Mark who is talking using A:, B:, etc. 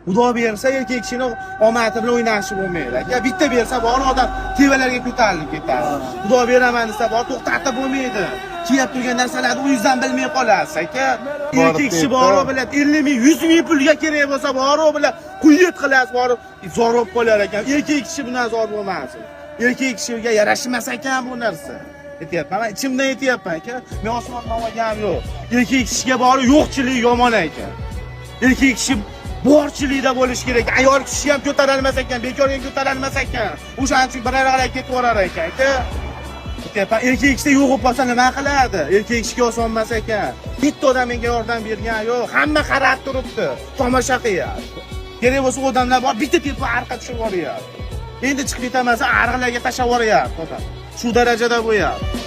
A: Xudo bersa erkak kishini omadi bilan o'ynashi bo'lmaydi. Aka bitta bersa bor odam tevalarga ko'tarilib ketadi. Xudo beraman desa bor to'xtatib bo'lmaydi. Kiyib turgan narsalarni o'zingizdan bilmay qolasiz aka. Erkak kishi bor bilan 50 ming, 100 ming pulga kerak bo'lsa bor bilan quyit qilasiz, bor zor bo'lib qolar ekan. Erkak kishi bundan zor bo'lmasin. Erkak kishiga yarashmas ekan bu narsa. Aytyapman, men ichimdan aytyapman aka. Men osmondan olganim yo'q. Erkak kishiga bori yo'qchilik yomon ekan. Erkak kishi borchilikda bo'lish kerak. Ayol kishi ham ko'tarolmas ekan, bekorga ko'tarolmas ekan. O'shaning uchun birarag'alab ketib borar ekan aka. Aytyapman, erkak kishi yo'qib qolsa nima qiladi? Erkak kishiga oson emas ekan. Bitta odam menga yordam bergan yo'q. Hamma qarab turibdi, tomosha qilyapti. Kerak bo'lsa odamlar bor, bitta tepa arqa tushib boryapti. Endi chiqib ketamasa, arg'alarga tashlab yuboryapti odam. Shu darajada bo'lyapti.